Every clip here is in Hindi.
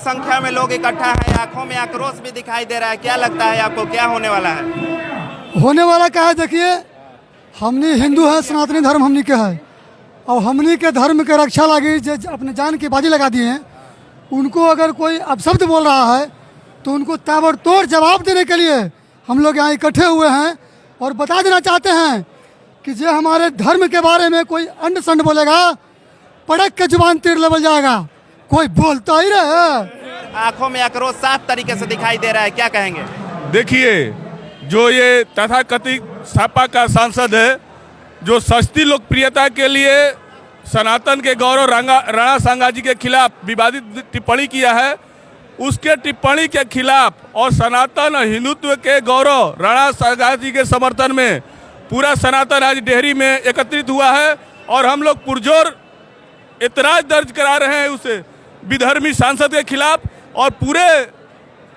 संख्या में लोग इकट्ठा है, आंखों में आक्रोश भी दिखाई दे रहा है। क्या लगता है आपको, क्या होने वाला है? होने वाला क्या है? देखिए, हमने हिंदू है, सनातनी धर्म हमनी के है, और हमनी के धर्म के रक्षा लगी जो अपने जान की बाजी लगा दिए हैं, उनको अगर कोई अपशब्द बोल रहा है तो उनको ताबड़तोड़ जवाब देने के लिए हम लोग यहाँ इकट्ठे हुए हैं और बता देना चाहते हैं कि जो हमारे धर्म के बारे में कोई अंड संड बोलेगा, पड़क के जुबान तीर लेवल जाएगा। कोई बोलता ही रहे। आंखों में आक्रोश साफ तरीके से दिखाई दे रहा है, क्या कहेंगे? देखिए, जो ये तथाकथित सपा का सांसद है, जो सस्ती लोकप्रियता के लिए सनातन के गौरव राणा सांगा जी के खिलाफ विवादित टिप्पणी किया है, उसके टिप्पणी के खिलाफ और सनातन और हिंदुत्व के गौरव राणा सांगा जी के समर्थन में पूरा सनातन आज डेहरी में एकत्रित हुआ है और हम लोग पुरजोर एतराज दर्ज करा रहे हैं उस विधर्मी सांसद के खिलाफ। और पूरे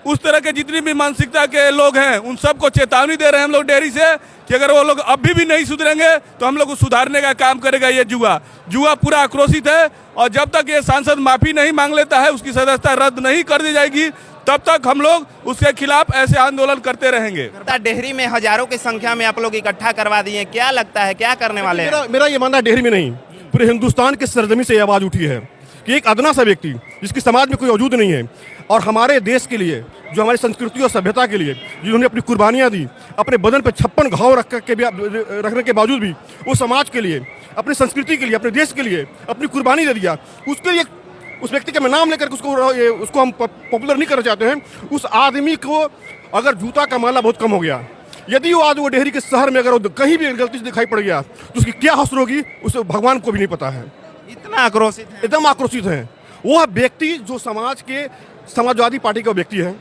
उस तरह के जितनी भी मानसिकता के लोग हैं उन सबको चेतावनी दे रहे हैं हम लोग डेहरी से कि अगर वो लोग अभी भी नहीं सुधरेंगे तो हम लोग को सुधारने का काम करेगा ये जुआ पूरा आक्रोशित है। और जब तक ये सांसद माफ़ी नहीं मांग लेता है, उसकी सदस्यता रद्द नहीं कर दी जाएगी, तब तक हम लोग उसके खिलाफ ऐसे आंदोलन करते रहेंगे। डेहरी में हजारों की संख्या में आप लोग इकट्ठा करवा दिए, क्या लगता है क्या करने वाले हैं? मेरा ये मानना है, डेहरी में नहीं, पूरे हिंदुस्तान के सरजमी से आवाज़ उठी है कि एक अदना सा व्यक्ति जिसकी समाज में कोई वजूद नहीं है और हमारे देश के लिए, जो हमारी संस्कृति और सभ्यता के लिए जिन्होंने अपनी कुर्बानियाँ दी, अपने बदन पर 56 घाव रखने के बावजूद भी वो समाज के लिए, अपनी संस्कृति के लिए, अपने देश के लिए अपनी कुर्बानी दे दिया, उसके लिए उस व्यक्ति का मैं नाम लेकर उसको हम पॉपुलर नहीं करना चाहते हैं। उस आदमी को अगर जूता का माला बहुत कम हो गया, यदि वो आज वो डेहरी के शहर में अगर कहीं भी गलती से दिखाई पड़ गया तो उसकी क्या हौसला होगी, उसे भगवान को भी नहीं पता है। इतना आक्रोशित है, एकदम आक्रोशित है वो व्यक्ति जो समाज के समाजवादी पार्टी का व्यक्ति है,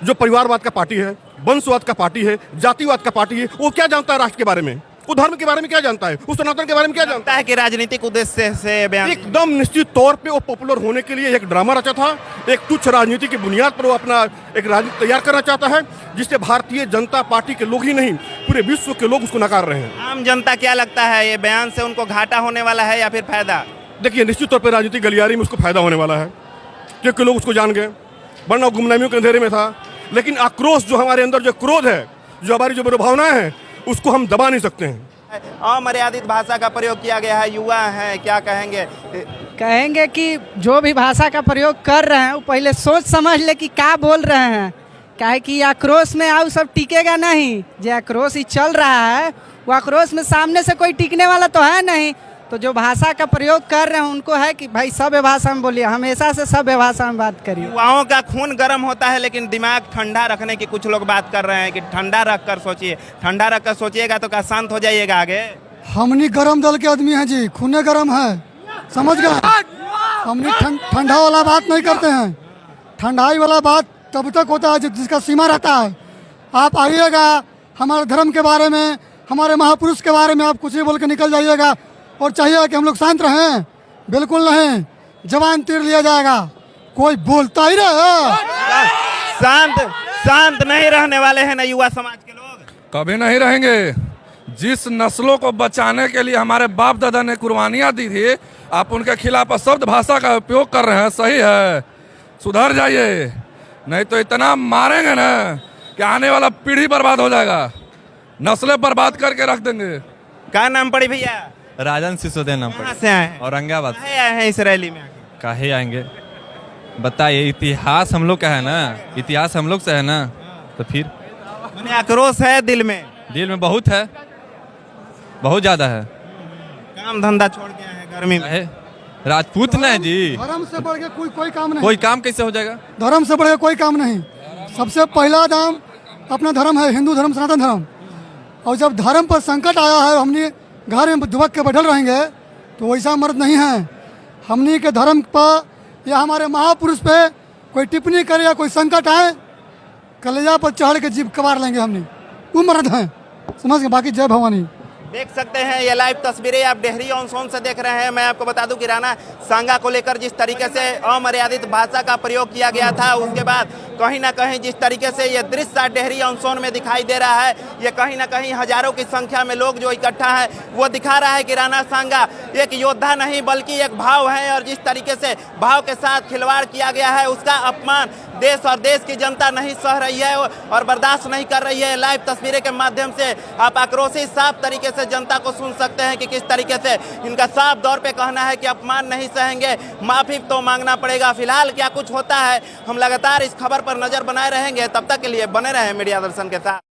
जो परिवारवाद का पार्टी है, वंशवाद का पार्टी है, जातिवाद का पार्टी है। वो क्या जानता है राष्ट्र के बारे में, वो धर्म के बारे में क्या जानता है, उस सनातन के बारे में क्या जानता है कि राजनीतिक उद्देश्य से बयान? एकदम निश्चित तौर पे वो पॉपुलर होने के लिए एक ड्रामा रचा था, एक तुच्छ राजनीति की बुनियाद पर वो अपना एक राजनीति तैयार करना चाहता है, जिससे भारतीय जनता पार्टी के लोग ही नहीं पूरे विश्व के लोग उसको नकार रहे हैं। आम जनता क्या लगता है, ये बयान से उनको घाटा होने वाला है या फिर फायदा? देखिए, निश्चित तौर पर राजनीतिक गलियारी में उसको फायदा होने वाला है, क्योंकि लोग उसको जान गए, वरना गुमनामियों के अंधेरे में था। लेकिन आक्रोश जो हमारे अंदर जो क्रोध है, जो हमारी जो मनोभावनाएं हैं, उसको हम दबा नहीं सकते हैं। अमर्यादित भाषा का प्रयोग किया गया है, युवा है, क्या कहेंगे? कहेंगे कि जो भी भाषा का प्रयोग कर रहे हैं वो पहले सोच समझ ले कि क्या बोल रहे हैं, काहे कि आक्रोश में आओ सब टिकेगा नहीं। जो आक्रोश ही चल रहा है वो आक्रोश में सामने से कोई टिकने वाला तो है नहीं। तो जो भाषा का प्रयोग कर रहे हैं उनको है कि भाई सभ्य भाषा में बोलिए, हमेशा से सभ्य भाषा में बात करिए। युवाओं का खून गर्म होता है, लेकिन दिमाग ठंडा रखने की कुछ लोग बात कर रहे हैं कि ठंडा रख कर सोचिए। ठंडा रख कर सोचिएगा तो क्या शांत हो जाइएगा आगे? हमनी गरम दल के आदमी हैं जी, खूने गरम है, समझ गए? हमनी ठंडा वाला बात नहीं करते हैं। ठंडाई वाला बात तब तक होता है जिसका सीमा रहता है। आप आइएगा, हमारे धर्म के बारे में, हमारे महापुरुष के बारे में आप कुछ ही बोल के निकल जाइएगा और चाहिए कि हम लोग शांत रहें, बिल्कुल नहीं, जवान तीर लिया जाएगा। कोई बोलता ही रहे। शांत नहीं रहने वाले हैं ना युवा समाज के लोग, कभी नहीं रहेंगे। जिस नस्लों को बचाने के लिए हमारे बाप दादा ने कुर्बानियाँ दी थी, आप उनके खिलाफ अशब्द भाषा का उपयोग कर रहे हैं, सही है, सुधर जाइए, नहीं तो इतना मारेंगे ना कि आने वाला पीढ़ी बर्बाद हो जाएगा, नस्लें बर्बाद करके रख देंगे। क्या नाम पड़ी भैया? राजन सिसोदिया नाम कहाँ से आए हैं? औरंगाबाद से आए हैं इस रैली में? काहे आएंगे बताइए, इतिहास हम लोग का है ना, इतिहास हम लोग से है ना, तो फिर मैंने आक्रोश है दिल में बहुत है, बहुत ज्यादा है। काम धंधा छोड़ के आए हैं गर्मी में। काहे? राजपूत ना है जी, धर्म से बढ़ के कोई काम नहीं। कोई काम कैसे हो जाएगा? धर्म से बढ़ के कोई काम नहीं। सबसे पहला दाम अपना धर्म है, हिंदू धर्म, सनातन धर्म। और जब धर्म पर संकट आया है, हमने घर में दुबक के बैठल रहेंगे तो वैसा मर्द नहीं है। हमनी के धर्म पर या हमारे महापुरुष पे कोई टिप्पणी करे या कोई संकट आए, कलेजा पर चढ़ के जीभ कबार लेंगे। हमने वो मर्द हैं, समझ के। बाकी जय भवानी। देख सकते हैं ये लाइव तस्वीरें आप डेहरी ऑन सोन से देख रहे हैं। मैं आपको बता दूं कि राणा सांगा को लेकर जिस तरीके से अमर्यादित भाषा का प्रयोग किया गया था, उसके बाद कहीं ना कहीं जिस तरीके से ये दृश्य डेहरी ऑन सोन में दिखाई दे रहा है, ये कहीं ना कहीं हजारों की संख्या में लोग जो इकट्ठा है वो दिखा रहा है कि राणा सांगा एक योद्धा नहीं बल्कि एक भाव है, और जिस तरीके से भाव के साथ खिलवाड़ किया गया है उसका अपमान देश और देश की जनता नहीं सह रही है और बर्दाश्त नहीं कर रही है। लाइव तस्वीरें के माध्यम से आप आक्रोशित साफ तरीके से जनता को सुन सकते हैं कि किस तरीके से इनका साफ तौर पे कहना है कि अपमान नहीं सहेंगे, माफी तो मांगना पड़ेगा। फिलहाल क्या कुछ होता है हम लगातार इस खबर पर नजर बनाए रहेंगे, तब तक के लिए बने रहे मीडिया दर्शन के साथ।